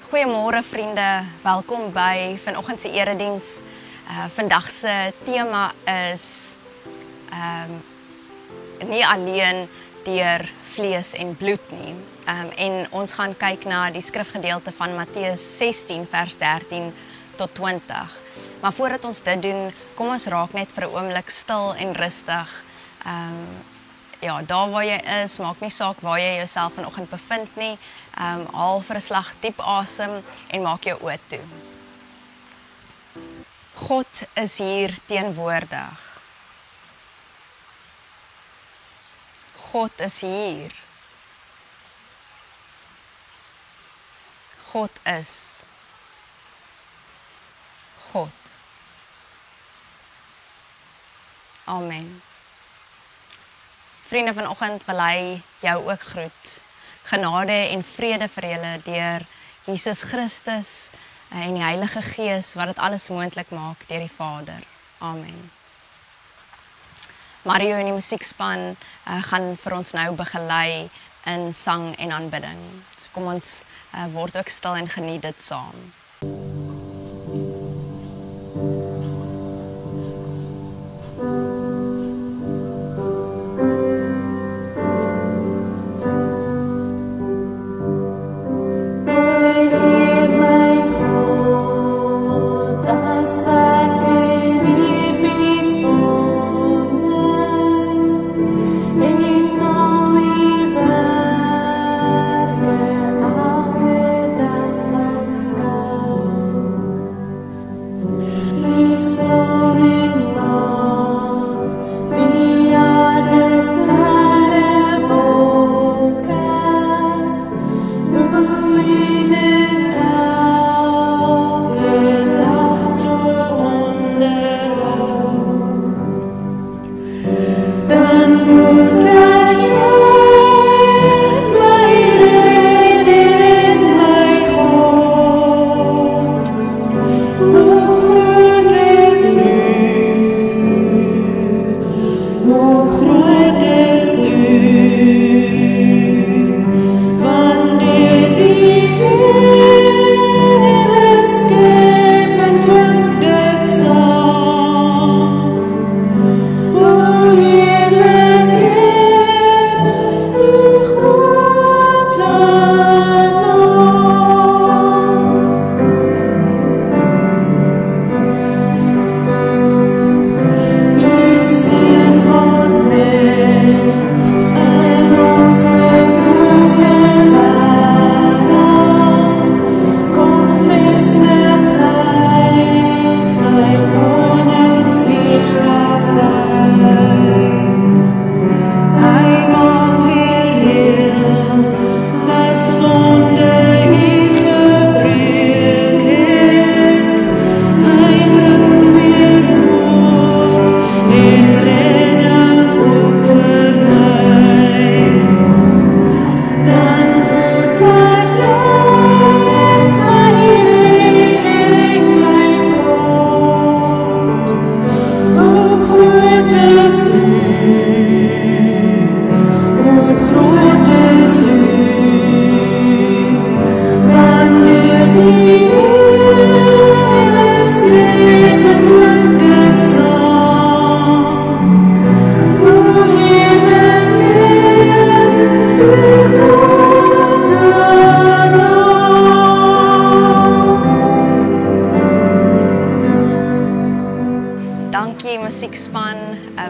Goeiemôre vriende, welkom by vanoggend se erediens. Vandag se tema is nie alleen deur vlees en bloed nie. En ons gaan kyk na die skrifgedeelte van Matteus 16 vers 13 tot 20. Maar voordat ons dit doen, kom ons raak net vir 'n oomblik stil en rustig. Ja, daar waar jy is, maak nie saak waar jy jouself vanoggend bevind nie. Haal vir 'n slag diep asem en maak jou oë toe. God is hier teenwoordig. God is hier. God is. God. Amen. Vriende, vanoggend wil hy jou ook groet. Genade en vrede vir julle deur Jesus Christus en die Heilige Gees wat dit alles moontlik maak deur die Vader. Amen. Mario en die musiekspan gaan vir ons nou begelei in sang en aanbidding. So kom ons word ook stil en geniet dit saam.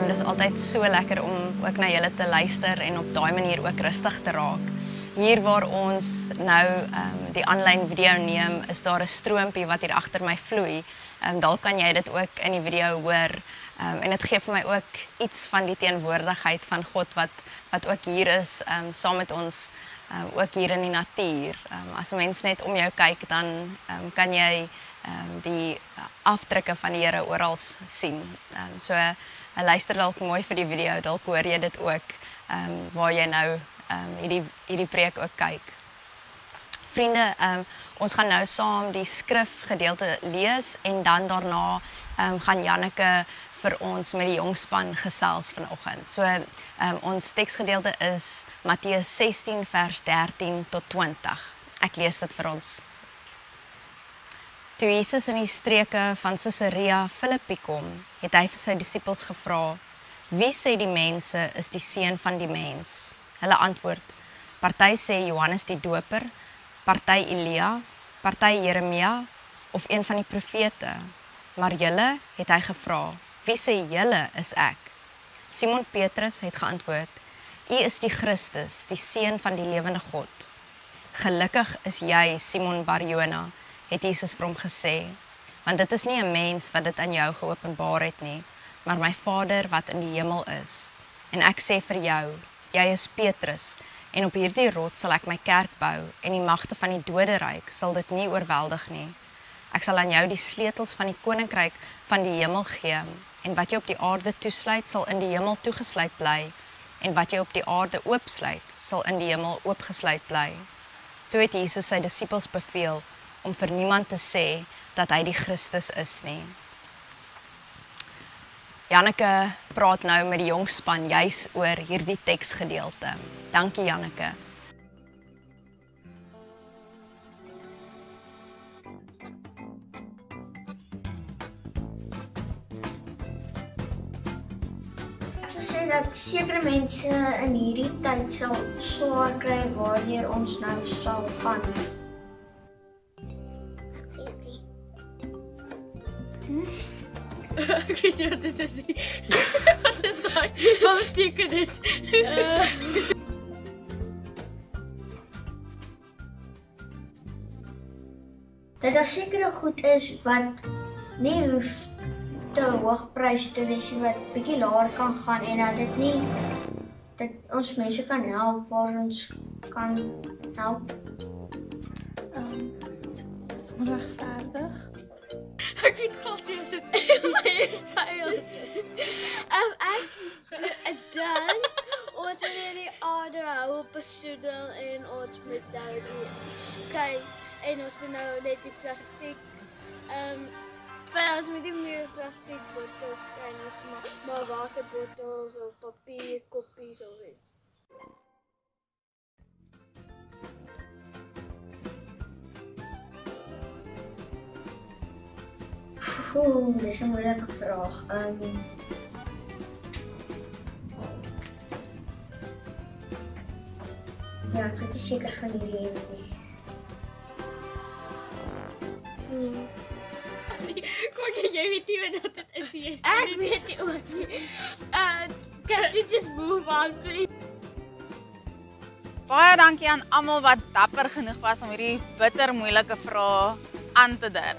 Dis altyd so lekker om ook na julle te luister en op daai manier ook rustig te raak. Hier waar ons nou die aanlyn video neem, is daar 'n stroompie wat hier agter my vloei. Dalk kan jy dit ook in die video hoor. En dit gee vir my ook iets van die teenwoordigheid van God wat ook hier is, saam met ons, ook hier in die natuur. As 'n mens net om jou kyk, dan kan jy die afdrukke van die Here oral sien. So luister dalk mooi vir die video, dalk hoor jy dit ook waar jy nou hierdie preek ook kyk. Vriende, ons gaan nou saam die skrifgedeelte lees en dan daarna gaan Janneke vir ons met die jongspan gesels vanoggend. So ons teksgedeelte is Matteus 16 vers 13 tot 20. Ek lees dit vir ons. Toe Jesus in die streke van Caesarea Philippi kom, het hy vir sy disippels gevra, wie sê die mense is die seun van die mens? Hulle antwoord, party sê Johannes die Doper, party Elia, party Jeremia of een van die profete. Maar julle, het hy gevra, wie sê julle is ek? Simon Petrus het geantwoord, U is die Christus, die seun van die lewende God. Gelukkig is jy, Simon Bar-Jona, het Jesus vir hom gesê, want dit is nie 'n mens wat dit aan jou geopenbaar het nie, maar my Vader wat in die hemel is. En ek sê vir jou, jy is Petrus, en op hierdie rots sal ek my kerk bou, en die magte van die doderyk sal dit nie oorweldig nie. Ek sal aan jou die sleutels van die koninkryk van die hemel gee, en wat jy op die aarde toesluit, sal in die hemel toegesluit bly, en wat jy op die aarde oopsluit, sal in die hemel oopgesluit bly. Toe het Jesus sy disippels beveel om vir niemand te sê dat hy die Christus is nie. Janneke praat nou met die jong span juis oor hierdie teksgedeelte. Dankie Janneke. Dat sekere mense in hierdie tyd sal swaar kry waardeur ons nou sal gaan. Ek weet nie. Ek weet nie wat dit is nie. Wat is daai? Wat beteken dit? Dat daar sekere goed is wat nie hoef te hoog prys te wees wat bietjie laer kan gaan en dat dit nie dat ons mense kan help waar ons kan help. Is maar regverdig. Ek weet glad nie as dit my ek dink ons moet die aarde hou op besoedel en ons moet nou die kyk en ons moet nou net die plastiek maar ons moet nie meer plastiek bottels kry, maar waterbottels of papier koppies of iets. Dis 'n moeilike vraag. Ja, ek weet nie seker van hierdie een nie. Jy weet nie wat dit is nie. Ek weet nie ook nie. Can you just move on, please? Baie dankie aan almal wat dapper genoeg was om hierdie bitter moeilike vrae aan te durf.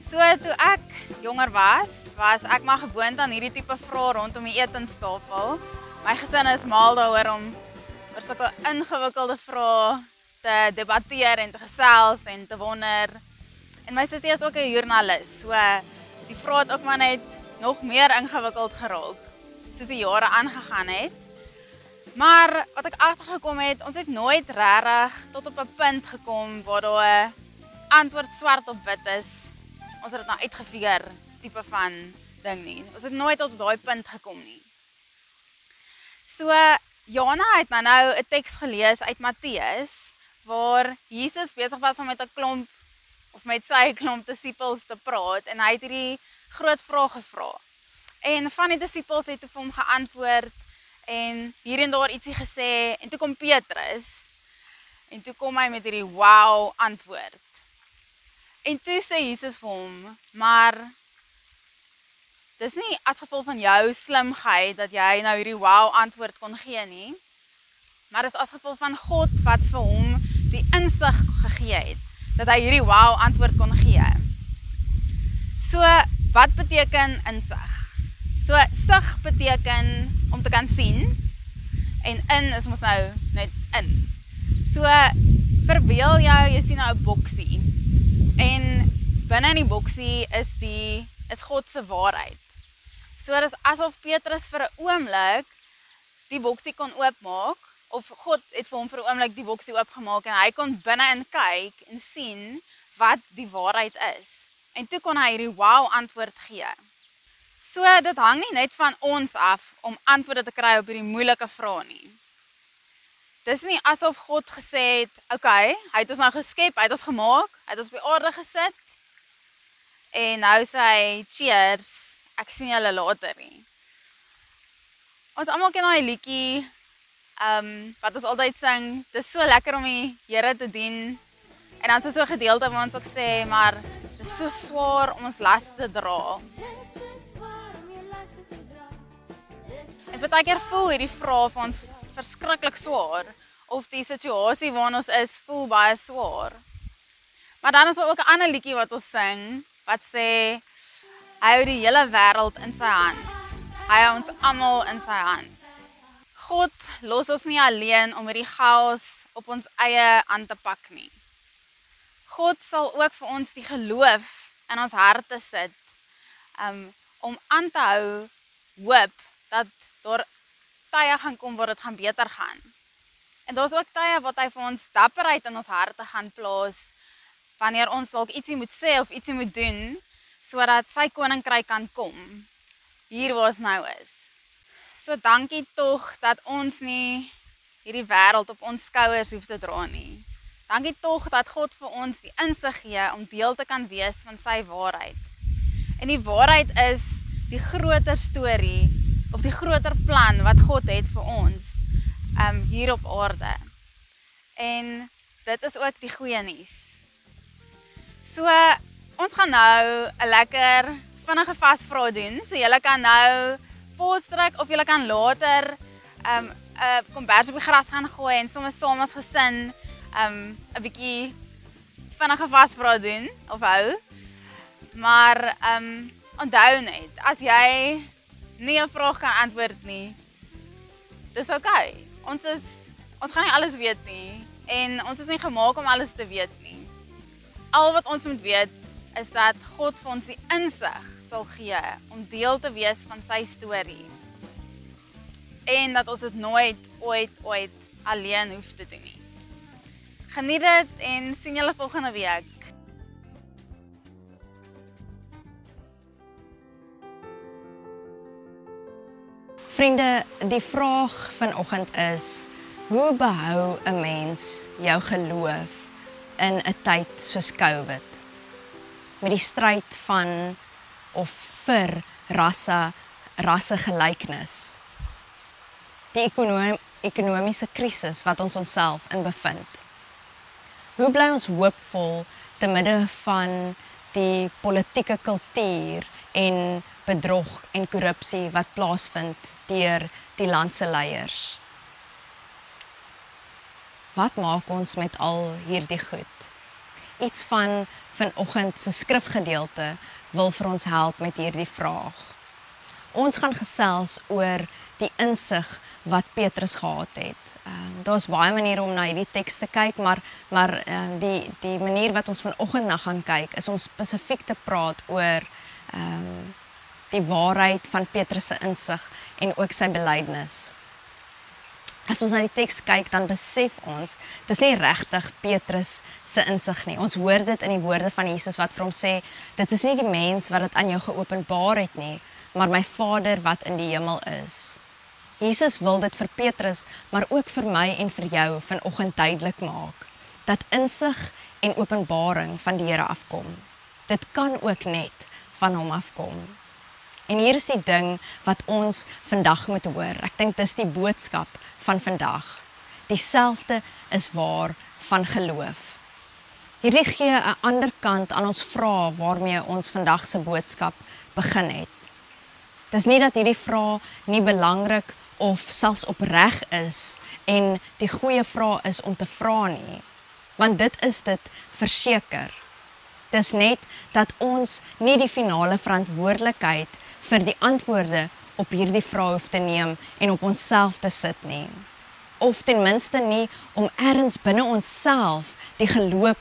So toe ek jonger was ek maar gewoond aan hierdie tipe vrae rondom die etenstafel. My gesin is mal daaroor om oor sulke ingewikkelde vrae te debatteer en te gesels en te wonder. En my sussie is ook 'n joernalis, so die vrae het ook maar net nog meer ingewikkeld geraak, soos die jare aangegaan het. Maar wat ek agtergekom het, ons het nooit regtig tot op 'n punt gekom waar daar 'n antwoord swart op wit is. Ons het dit nou uitgefigure tipe van ding nie. Ons het nooit tot daai punt gekom nie. So Jana het nou 'n teks gelees uit Matteus waar Jesus besig was om met sy klomp disippels te praat en hy het hierdie groot vraag gevra. En van die disippels het toe vir hom geantwoord en hier en daar ietsie gesê en toe kom Petrus en toe kom hy met hierdie wow antwoord. En toe sê Jesus vir hom, maar dis nie as gevolg van jou slimheid dat jy nou hierdie wow antwoord kon gee nie, maar dis as gevolg van God wat vir hom die insig gegee het, dat hy hierdie wow antwoord kon gee. So, wat beteken insig? So, sig beteken om te kan sien, en in is mos nou net in. So, verbeel jy sien nou 'n boksie, en binne in die boksie is God se waarheid. So, dis asof Petrus vir 'n oomblik die boksie kon oopmaak, of God het vir hom vir 'n oomblik die boksie oopgemaak en hy kon binne-in kyk en sien wat die waarheid is. En toe kon hy hierdie wow antwoord gee. So dit hang nie net van ons af om antwoorde te kry op hierdie moeilike vrae nie. Dis nie asof God gesê het, okay, hy het ons nou geskep, hy het ons gemaak, hy het ons op die aarde gesit En nou sê hy, cheers, ek sien julle later nie. Ons almal ken daai liedjie, wat ons altyd sing, dit is so lekker om die Here te dien. En dan so 'n gedeelte waar ons ook sê, maar dit is so swaar om ons las te dra. En baie keer voel hierdie vrae vir ons verskriklik swaar, of die situasie waarin ons is, voel baie swaar. Maar dan is daar ook 'n ander liedjie wat ons sing, wat sê, hy hou die hele wêreld in sy hand. Hy hou ons almal in sy hand. God los ons nie alleen om hierdie chaos op ons eie aan te pak nie. God sal ook vir ons die geloof in ons harte sit, om aan te hou hoop dat daar tye gaan kom waar dit gaan beter gaan. En daar's ook tye wat hy vir ons dapperheid in ons harte gaan plaas, wanneer ons dalk ietsie moet sê of ietsie moet doen, sodat sy koninkryk kan kom, hier waar ons nou is. So dankie tog dat ons nie hierdie wêreld op ons skouers hoef te dra nie. Dankie tog dat God vir ons die insig gee om deel te kan wees van sy waarheid. En die waarheid is die groter storie, of die groter plan wat God het vir ons, hier op aarde. En dit is ook die goeie nuus. So, ons gaan nou 'n lekker vinnige vasvraag doen, so julle kan nou pause druk of julle kan later 'n kombers op die gras gaan gooi en soms saam as gesin 'n bietjie vinnige vasvraag doen of hou. Maar onthou net, as jy nie 'n vraag kan antwoord nie, dis okay. Ons gaan nie alles weet nie en ons is nie gemaak om alles te weet nie. Al wat ons moet weet is dat God vir ons die insig sal gee om deel te wees van sy storie. En dat ons dit nooit, ooit alleen hoef te doen nie. Geniet dit en sien julle volgende week. Vriende, die vraag vanoggend is, hoe behou 'n mens jou geloof in 'n tyd soos COVID? Met die stryd van of vir rassegelykenis. Die ekonomiese krisis wat ons onsself in bevind. Hoe bly ons hoopvol te midde van die politieke kultuur en bedrog en korrupsie wat plaasvind deur die land se leiers? Wat maak ons met al hierdie goed? Iets van vanoggend se skrifgedeelte wil vir ons help met hierdie vraag. Ons gaan gesels oor die insig wat Petrus gehad het. Daar's baie maniere om na hierdie teks te kyk, maar die manier wat ons vanoggend na gaan kyk is om spesifiek te praat oor die waarheid van Petrus se insig en ook sy belydenis. As ons na die teks kyk, dan besef ons, dis nie regtig Petrus se insig nie. Ons hoor dit in die woorde van Jesus wat vir hom sê, dit is nie die mens wat dit aan jou geopenbaar het nie, maar my Vader wat in die hemel is. Jesus wil dit vir Petrus, maar ook vir my en vir jou vanoggend duidelik maak, dat insig en openbaring van die Here afkom. Dit kan ook net van hom afkom. En hier is die ding wat ons vandag moet hoor. Ek dink dis die boodskap van vandag. Dieselfde is waar van geloof. Hierdie gee 'n ander kant aan ons vrae waarmee ons vandag se boodskap begin het. Dis nie dat hierdie vrae nie belangrik of selfs opreg is en die goeie vraag is om te vra nie, want dit is dit verseker. Dis net dat ons nie die finale verantwoordelikheid vir die antwoorde op hierdie vraag hoef te neem en op onsself te sit nie. Of ten minste nie om ergens binne onsself die geloof,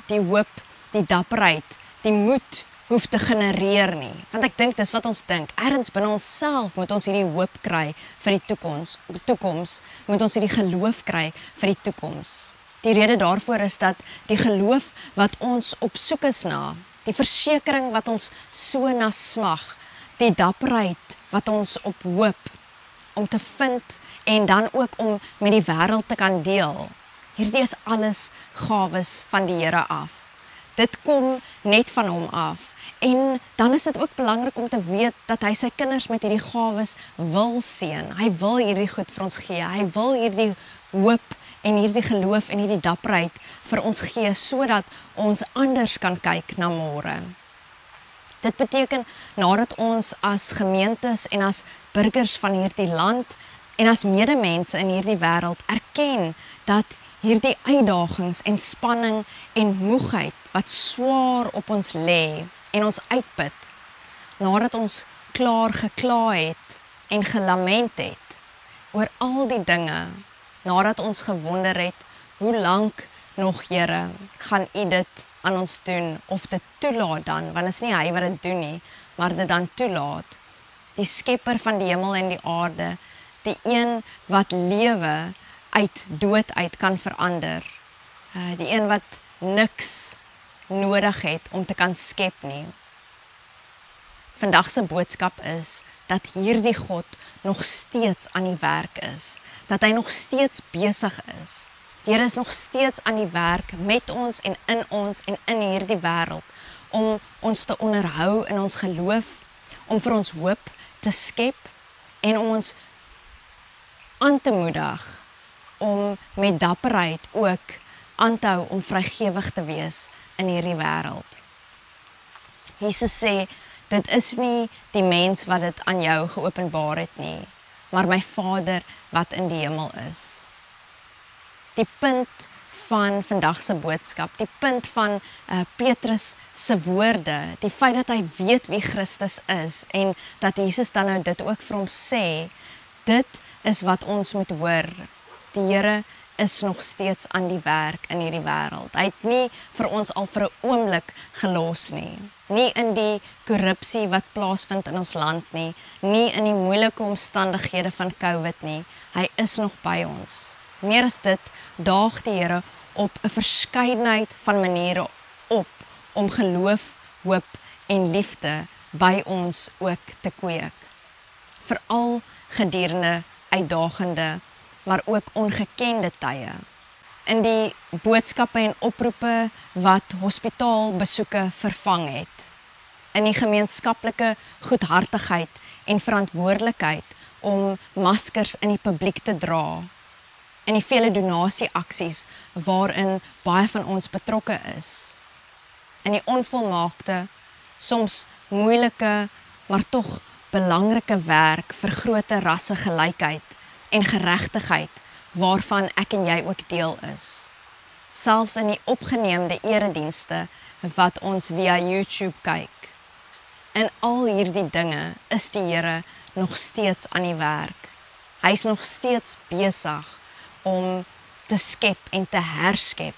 die hoop, die dapperheid, die moed hoef te genereer nie. Want ek dink dis wat ons dink. Ergens binne onsself moet ons hierdie hoop kry vir die toekoms, moet ons hierdie geloof kry vir die toekoms. Die rede daarvoor is dat die geloof wat ons op soek is na, die versekering wat ons so na smag, die dapperheid wat ons op hoop om te vind en dan ook om met die wêreld te kan deel. Hierdie is alles gawes van die Here af. Dit kom net van hom af. En dan is dit ook belangrik om te weet dat hy sy kinders met hierdie gawes wil seën. Hy wil hierdie goed vir ons gee. Hy wil hierdie hoop en hierdie geloof en hierdie dapperheid vir ons gee, sodat ons anders kan kyk na môre. Dit beteken, nadat ons as gemeentes en as burgers van hierdie land en as medemense in hierdie wêreld erken dat hierdie uitdagings en spanning en moegheid wat swaar op ons lê en ons uitput, nadat ons klaar gekla het en gelament het oor al die dinge, nadat ons gewonder het, hoe lank nog, Here, gaan U dit aan ons doen, of dit toelaat dan, want is nie hy wat dit doen nie, maar dit dan toelaat. Die skepper van die hemel en die aarde, die een wat lewe uit dood uit kan verander, die een wat niks nodig het om te kan skep nie. Vandag se boodskap is dat hierdie God nog steeds aan die werk is, dat hy nog steeds besig is. Die Here is nog steeds aan die werk met ons en in hierdie wêreld, om ons te onderhou in ons geloof, om vir ons hoop te skep en om ons aan te moedig om met dapperheid ook aan te hou om vrygewig te wees in hierdie wêreld. Jesus sê, dit is nie die mens wat dit aan jou geopenbaar het nie, maar my Vader wat in die hemel is. Die punt van vandag se boodskap, die punt van Petrus se woorde, die feit dat hy weet wie Christus is en dat Jesus dan nou dit ook vir hom sê, dit is wat ons moet hoor. Die Here is nog steeds aan die werk in hierdie wêreld. Hy het nie vir ons al vir 'n oomblik gelos nie. Nie in die korrupsie wat plaasvind in ons land nie, nie in die moeilike omstandighede van COVID nie. Hy is nog by ons. Meer as dit, daag die Here op 'n verskeidenheid van maniere op om geloof, hoop en liefde by ons ook te kweek. Veral gedurende uitdagende, maar ook ongekende tye. In die boodskappe en oproepe wat hospitaalbesoeke vervang het. In die gemeenskaplike goedhartigheid en verantwoordelikheid om maskers in die publiek te dra. In die vele donasieaksies waarin baie van ons betrokke is. In die onvolmaakte, soms moeilike, maar tog belangrike werk vir groter rassegelykheid en geregtigheid waarvan ek en jy ook deel is. Selfs in die opgeneemde eredienste wat ons via YouTube kyk. In al hierdie dinge is die Here nog steeds aan die werk. Hy is nog steeds besig om te skep en te herskep.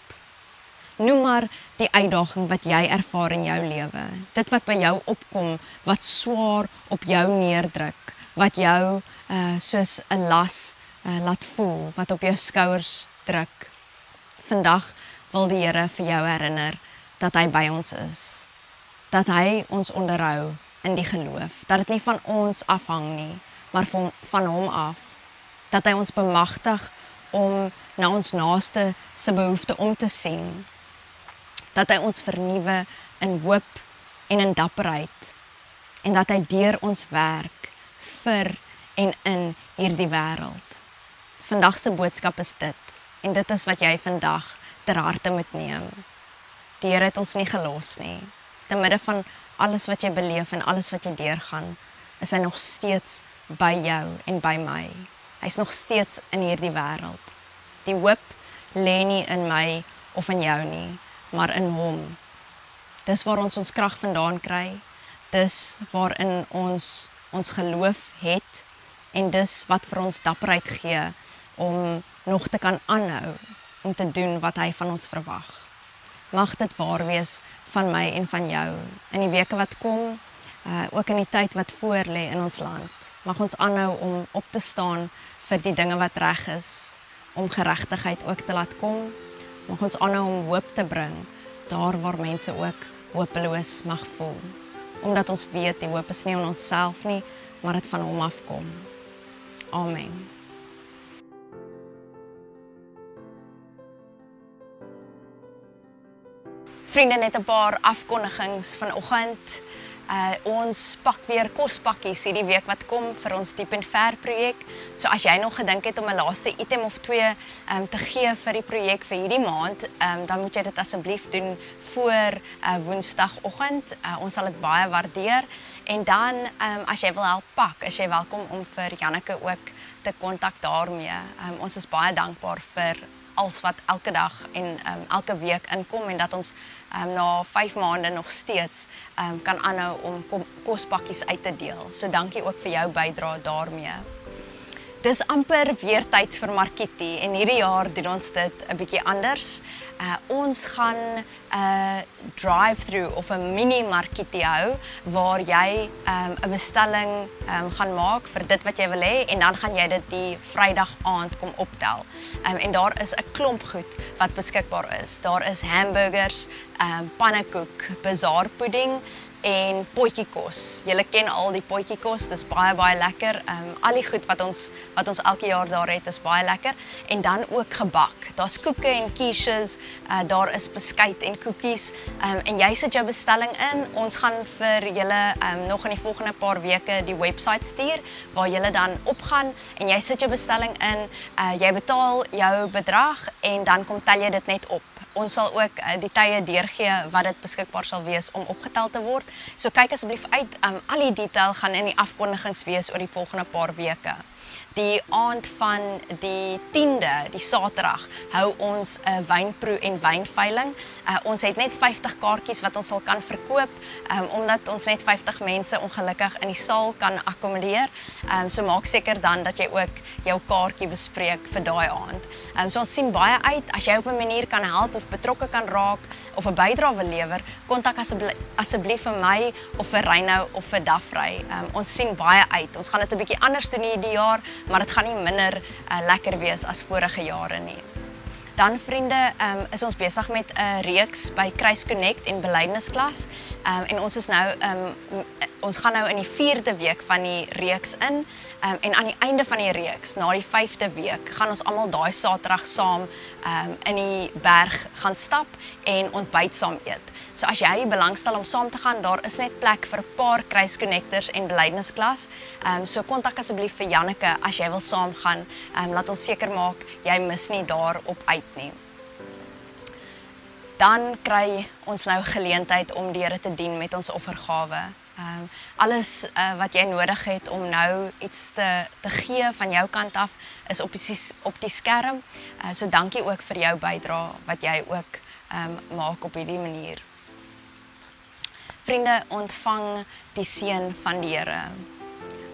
Noem maar die uitdaging wat jy ervaar in jou lewe. Dit wat by jou opkom, wat swaar op jou neerdruk, wat jou soos 'n las laat voel, wat op jou skouers druk. Vandag wil die Here vir jou herinner dat hy by ons is. Dat hy ons onderhou in die geloof. Dat dit nie van ons afhang nie, maar van hom af. Dat hy ons bemagtig om na ons naaste se behoefte om te sien. Dat hy ons vernuwe in hoop en in dapperheid. En dat hy deur ons werk vir en in hierdie wêreld. Vandag se boodskap is dit. En dit is wat jy vandag ter harte moet neem. Die Here het ons nie gelos nie. Te midde van alles wat jy beleef en alles wat jy deurgaan, is hy nog steeds by jou en by my. Hy's nog steeds in hierdie wêreld. Die hoop lê nie in my of in jou nie, maar in hom. Dis waar ons krag vandaan kry. Dis waarin ons geloof het en dis wat vir ons dapperheid gee om nog te kan aanhou om te doen wat hy van ons verwag. Mag dit waar wees van my en van jou in die weke wat kom, ook in die tyd wat voor lê in ons land. Mag ons aanhou om op te staan vir die dinge wat reg is, om geregtigheid ook te laat kom. Mag ons aanhou om hoop te bring daar waar mense ook hopeloos mag voel. Omdat ons weet die hoop is nie in onsself nie, maar dit van hom afkom. Amen. Vriende, net 'n paar afkondigings vanoggend. Ons pak weer kospakkies hierdie week wat kom vir ons Diep en Ver projek. So as jy nog gedink het om 'n laaste item of 2 te gee vir die projek vir hierdie maand, dan moet jy dit asseblief doen voor Woensdagoggend. Ons sal dit baie waardeer. En dan as jy wil help pak, is jy welkom om vir Janneke ook te kontak daarmee. Ons is baie dankbaar vir als wat elke dag en elke week inkom en dat ons na 5 maande nog steeds kan aanhou om kospakkies uit te deel. So dankie ook vir jou bydrae daarmee. Dis amper weer tyd vir Markietie en hierdie jaar doen ons dit 'n bietjie anders. Ons gaan 'n drive-through of 'n mini Markietie hou waar jy 'n bestelling gaan maak vir dit wat jy wil hê en dan gaan jy dit die Vrydag aand kom optel. En daar is 'n klomp goed wat beskikbaar is. Daar is hamburgers, pannekoek, bazaarpudding en potjiekos. Julle ken al die potjiekos, dis baie lekker. Al die goed wat ons elke jaar daar het is baie lekker en dan ook gebak. Daar's koeke en quiches, daar is beskuit en koekies en jy sit jou bestelling in. Ons gaan vir julle nog in die volgende paar weke die webwerf stuur waar julle dan opgaan en jy sit jou bestelling in, jy betaal jou bedrag en dan kom tel jy dit net op. Ons sal ook die tye deurgee wat dit beskikbaar sal wees om opgetel te word. So kyk asseblief uit, al die detail gaan in die afkondigings wees oor die volgende paar weke. Die aand van die 10de, die Saterdag, hou ons 'n wynproe en wynveiling. Ons het net 50 kaartjies wat ons sal kan verkoop, omdat ons net 50 mense ongelukkig in die saal kan akkommodeer. So maak seker dan dat jy ook jou kaartjie bespreek vir daai aand. So ons sien baie uit, as jy op 'n manier kan help of betrokke kan raak of 'n bydrae wil lewer, kontak asseblief vir my of vir Reynou of vir Dafrey. Ons sien baie uit. Ons gaan dit 'n bietjie anders doen hierdie jaar, maar dit gaan nie minder lekker wees as vorige jare nie. Dan vriende, is ons besig met 'n reeks by Kruis Connect en belydennisklas. En ons is nou ons gaan nou in die 4de week van die reeks in. En aan die einde van die reeks, na die 5de week, gaan ons almal daai Saterdag saam in die berg gaan stap en ontbyt saam eet. So as jy belangstel om saam te gaan, daar is net plek vir 'n paar Kruis Connectors en belydennisklas. So kontak asseblief vir Janneke as jy wil saam gaan. Laat ons seker maak jy mis nie daarop uit nie. Dan kry ons nou geleentheid om die Here te dien met ons offergawe. Alles wat jy nodig het om nou iets te gee van jou kant af is op die skerm. So dankie ook vir jou bydrae wat jy ook maak op hierdie manier. Vriende, ontvang die seën van die Here.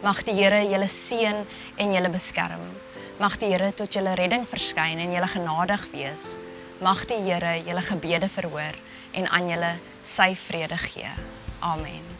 Mag die Here julle seën en julle beskerm. Mag die Here tot julle redding verskyn en julle genadig wees. Mag die Here julle gebede verhoor en aan julle sy vrede gee. Amen.